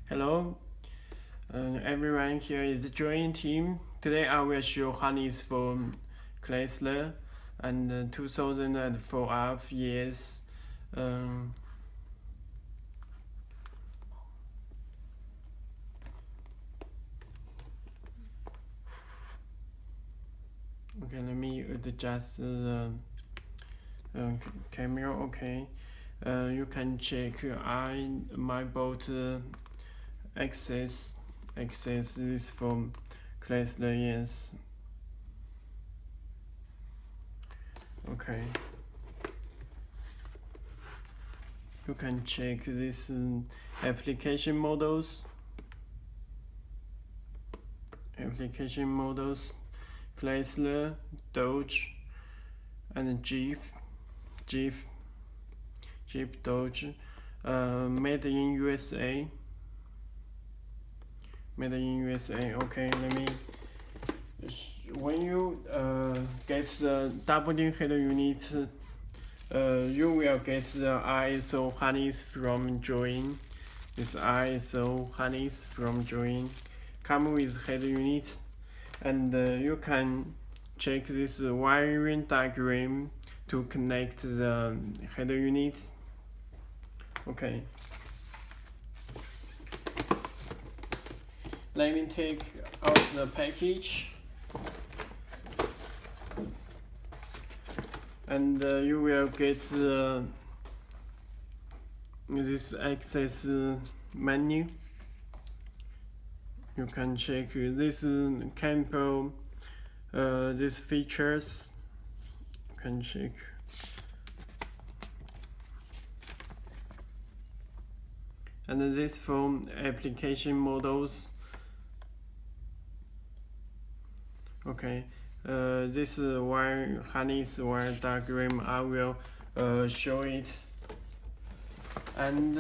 Hello, everyone. Here is the join team. Today I will show harness from Chrysler and 2004 up years. Okay, let me adjust the camera. Okay, you can check my boat access is from Chrysler. Yes. Okay. You can check this application models. Chrysler, Dodge, and Jeep, Dodge, made in USA. Okay, let me. When you get the doubling head unit, you will get the ISO harness from JOYING. This ISO harness from JOYING come with head unit, and you can check this wiring diagram to connect the head unit. Okay. Let me take out the package, and you will get this access menu. You can check this campo, these features. You can check. And this from application models. Okay, this wire harness wire diagram, I will show it. And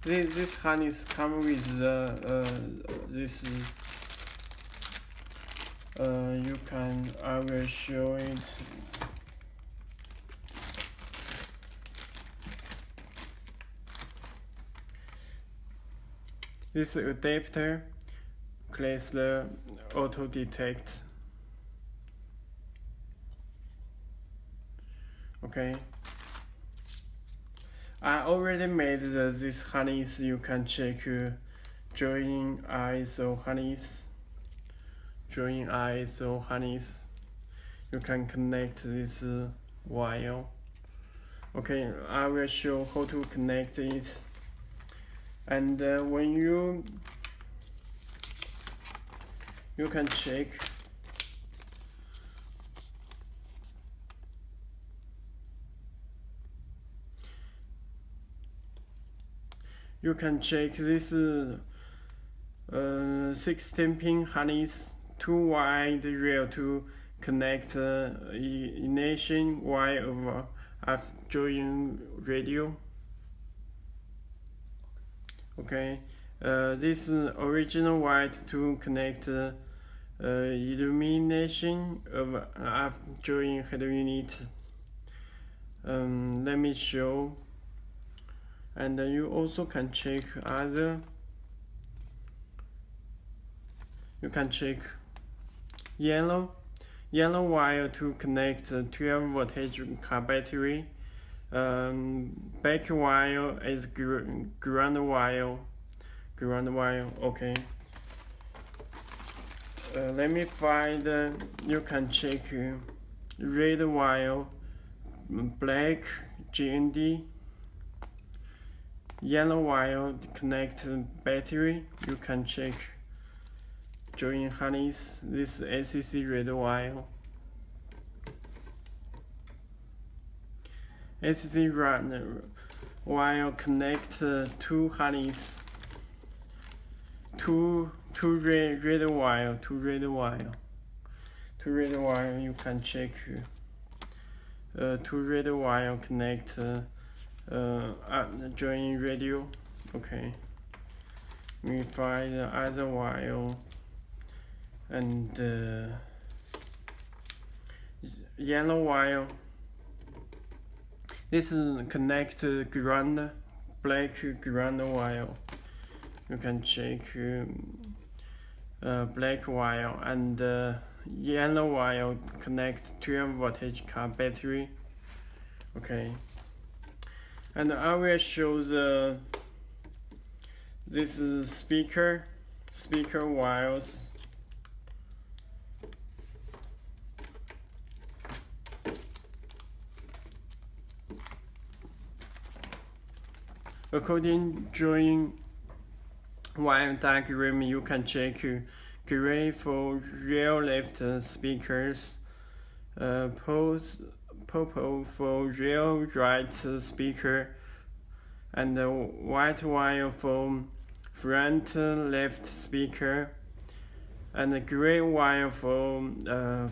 this harness come with this. I will show it. This adapter, Chrysler auto detect. Okay. I already made this harness. You can check JOYING ISO harness. You can connect this wire. Okay, I will show how to connect it. And when you can check this 16-pin harness, 2 wide rail to connect ignition wire over JOYING radio. Okay, this original white to connect illumination of JOYING head unit. Let me show. And you also can check other. You can check yellow wire to connect 12 voltage car battery. Back wire is ground wire. Okay. Let me find. You can check red wire, black GND. Yellow wire connect battery. You can check JOYING harness. This ACC red wire. ACC red wire connect two harness. Two red wire. You can check. Two red wire connect JOYING radio. Okay. We find the other wire and yellow wire This is connect ground, black ground wire. You can check black wire and yellow wire connect 12 voltage car battery. Okay, and I will show this is speaker wires. According JOYING wire diagram, you can check gray for rear left speakers, purple for rear right speaker, and white wire for front left speaker, and gray wire for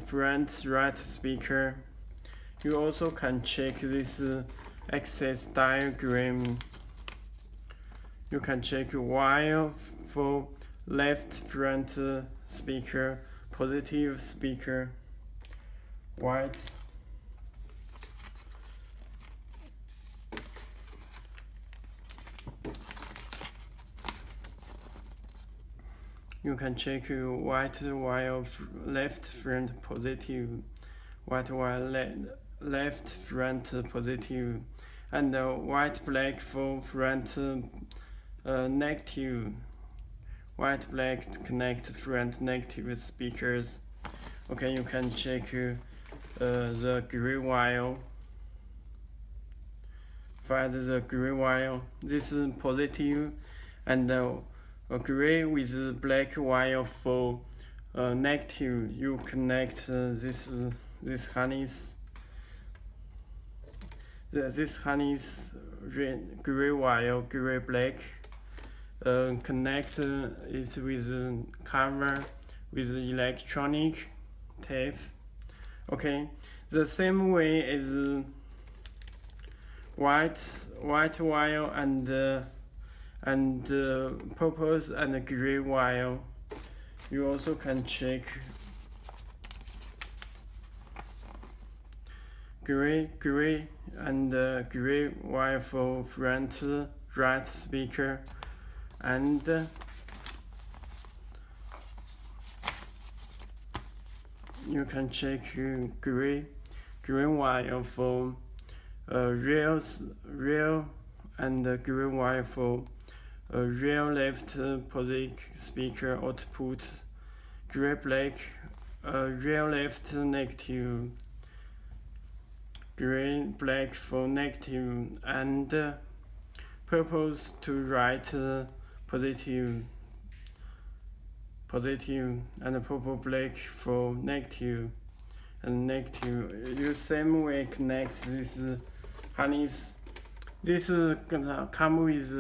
front right speaker. You also can check this access diagram. You can check wire for left front speaker, positive speaker, white. You can check white wire left front positive, white wire left front positive, and white black for front negative. White black connect front negative speakers. Okay, you can check the gray wire. Find the gray wire. This is positive, and gray with black wire for negative. You connect this harness. This harness gray wire, gray black. Connect it with cover with electronic tape. Okay, the same way as white wire and purple and gray wire. You also can check gray and gray wire for front right speaker, and you can check gray wire for rear and gray wire for rear left positive speaker output, gray black rear left negative, gray black for negative, and purple to right positive, and purple black for negative and negative. You same way connect this harness. This gonna come with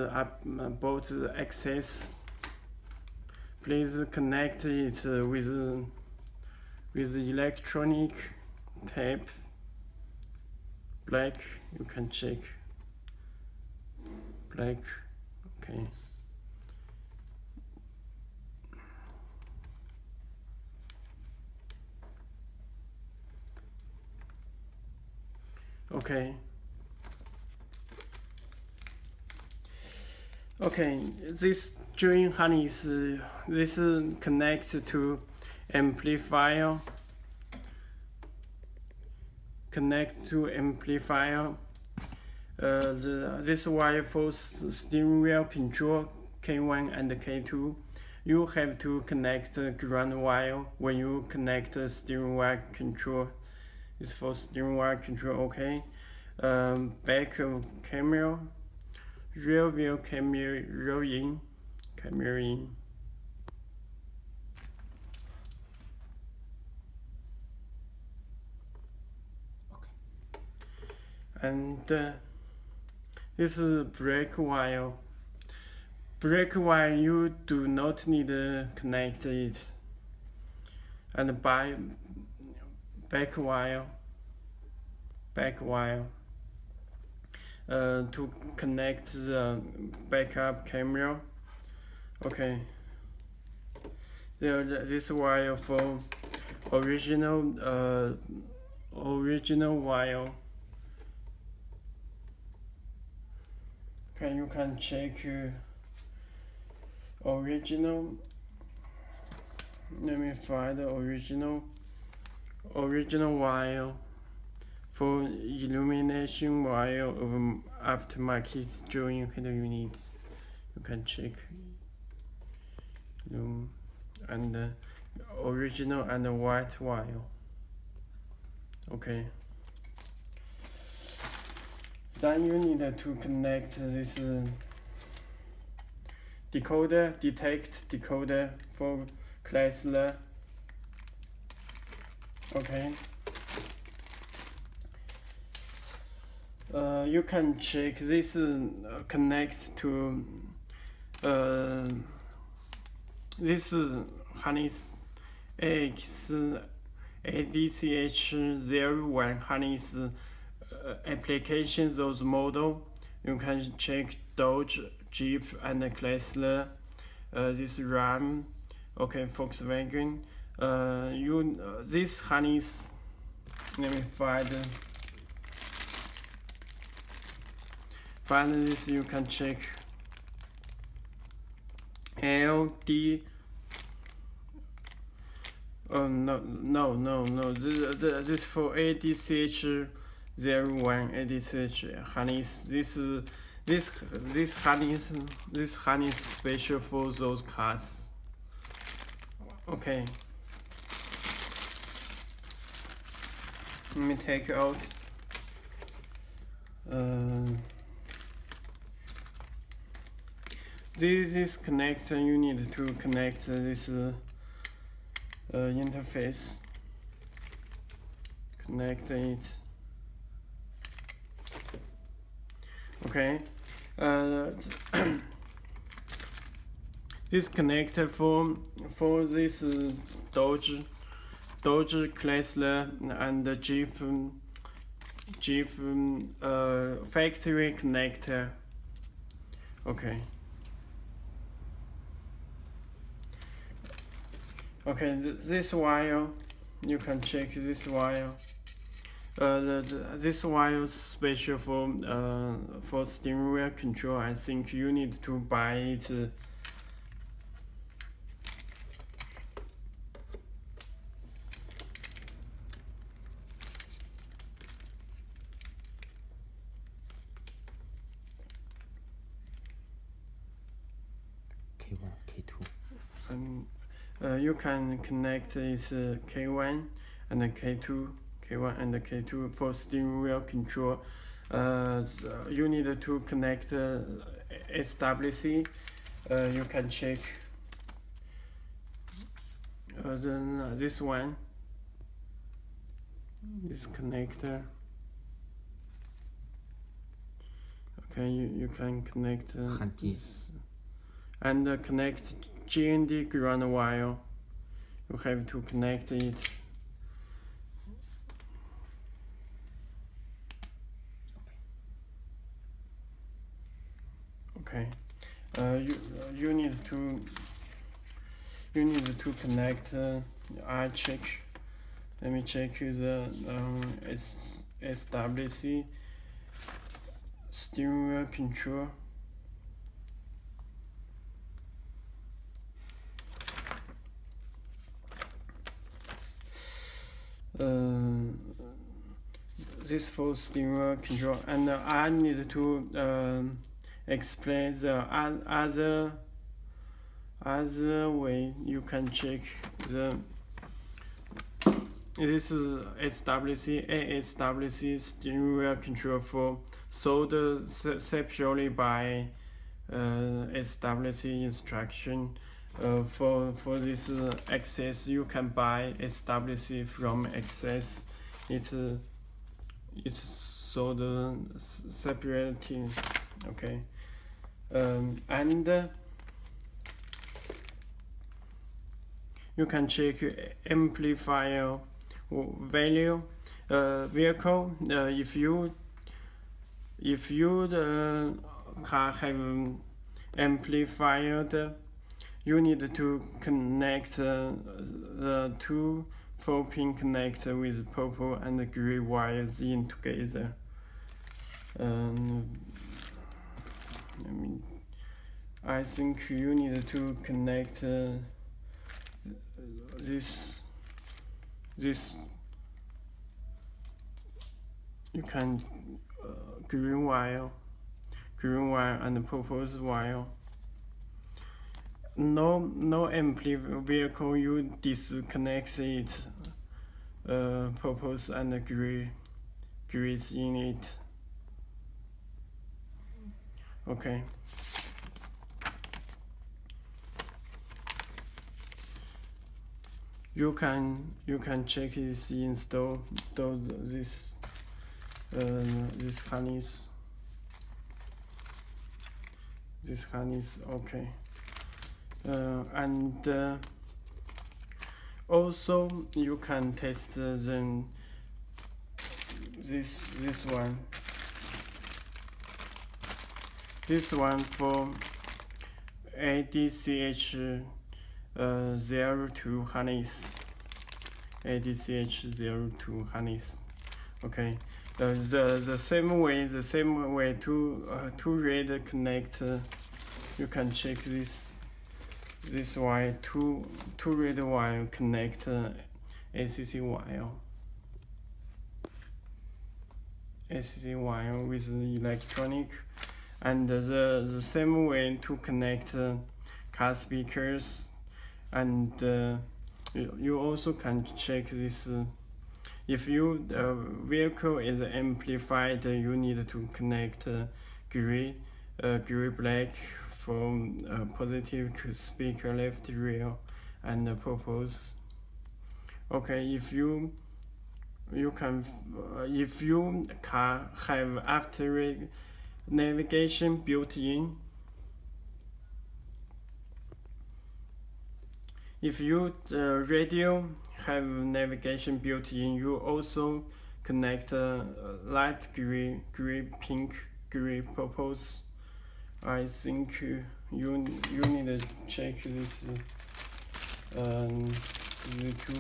both access. Please connect it with electronic tape. Black, you can check. Black, okay. Okay, this joint harness, this connect to amplifier. This wire for steering wheel control K1 and K2. You have to connect the ground wire when you connect the steering wheel control. It's for steering wheel control, okay. Back camera, rear view camera, roll in, camera in. Okay. And this is brake wire. Brake wire, you do not need to connect it. And back wire to connect the backup camera. Okay, this wire for original wire. Okay, you can check original. Let me find the original wire for illumination wire of aftermarket joint header units. You can check and original and white wire. Okay. Then you need to connect this decoder for Chrysler. Okay. You can check this connect to this harness AX-ADBOX1 harness applications. Those model you can check Dodge, Jeep, and Chrysler. This Ram, okay, Volkswagen. This harness. Let me find this. You can check LD. Oh no. This for ADCH01 ADCH harness. This harness special for those cars. Okay. Let me take out. This connector, you need to connect this interface. Connect it. Okay. This connector for this Dodge Chrysler and Jeep factory connector. Okay. Okay, this wire, you can check this wire. This wire is special for steering wheel control. I think you need to buy it. K1, K2. You can connect it K1 and K2. K1 and K2 for steering wheel control. You need to connect SWC. You can check then this one, this connector. Okay, you can connect and connect G&D ground wire. You have to connect it. Okay, you need to connect. I check. Let me check the SWC steering wheel control. This for steering wheel control, and I need to explain the other way you can check the. This is AX-ADBOX1 steering wheel control for sold separately by AX-ADBOX instruction. For this access, you can buy AX-ADBOX from Access. It's sold separately. Okay, and you can check amplifier value vehicle. If the car have amplifier, you need to connect the two 4-pin connector with purple and gray wires in together. I think you need to connect this you can green wire and purple wire. No empty vehicle you disconnect it, purple and grease in it. Okay. You can check this install this harness. This harness, okay. And also you can test then this one. This one for ADCH 02 harness. ADCH 02 harness. Okay. The same way to read connect. You can check this wire two red wire connect ACC wire with electronic, and the same way to connect car speakers, and you also can check this. If your vehicle is amplified, you need to connect gray black from positive speaker left rear and purpose. Okay, if you car have after navigation built in. If you radio have navigation built in, you also connect light gray, pink, gray, purples. I think you need to check this the two.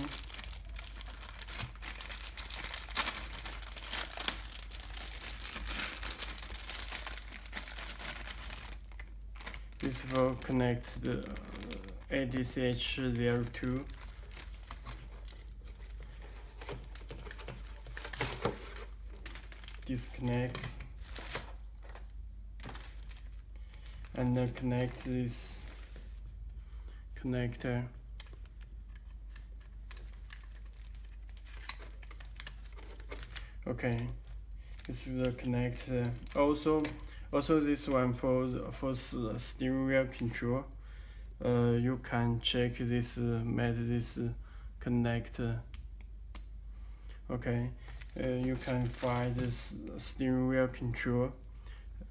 This will connect the ADCH 02. Disconnect and then connect this connector. Okay, this is the connector. Also this one for steering wheel control. You can check this this connector. Okay, you can find this steering wheel control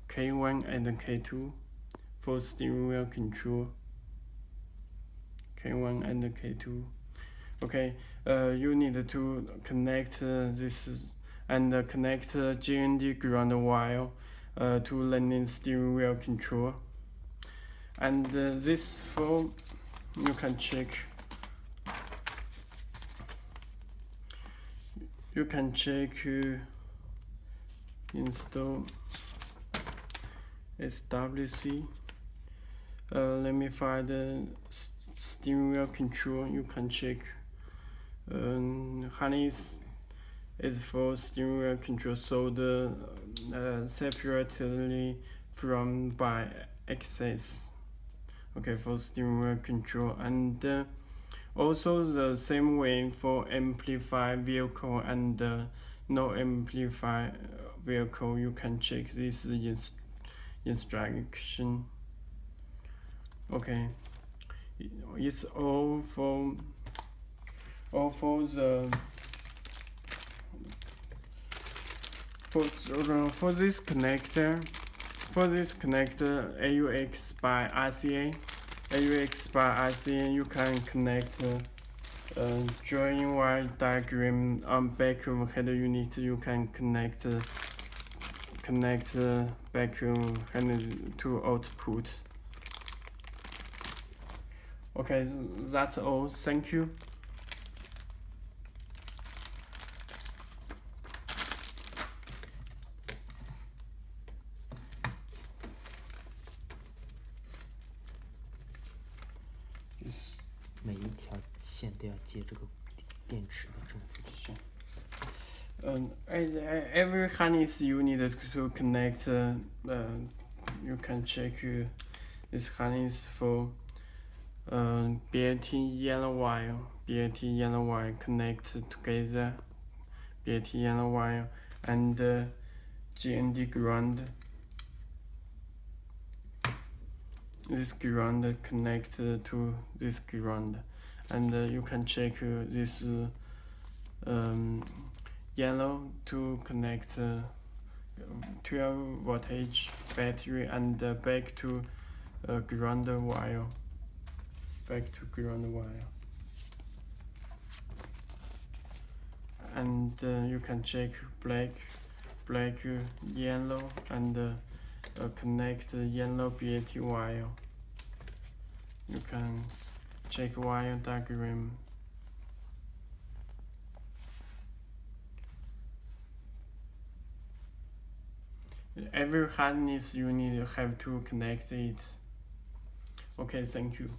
K1 and K2 for steering wheel control. K1 and K2. Okay, you need to connect this and connect GND ground wire to landing steering wheel control. And this phone you can check. You can check install SWC. Let me find the steering wheel control. You can check. Harness is for steering wheel control, so the separately from by access. Okay, for steering wheel control, and also the same way for amplified vehicle and no amplified vehicle. You can check this instruction. Okay, it's all for the for this connector. For this connector, AUX by RCA. You can connect join wire diagram on back of header unit. You can connect back of header to output. Okay, that's all. Thank you. 线都要接这个电池的正负极。 Every harness you need to connect. You can check this harness for BLT yellow wire. BLT yellow wire connect together. BLT yellow wire and GND ground. This ground connect to this ground, and you can check this yellow to connect 12 voltage battery and back to ground wire. Back to ground wire. And you can check black, yellow, and connect the yellow BLT wire. You can check wire diagram. Every harness you need have to connect it. Okay, thank you.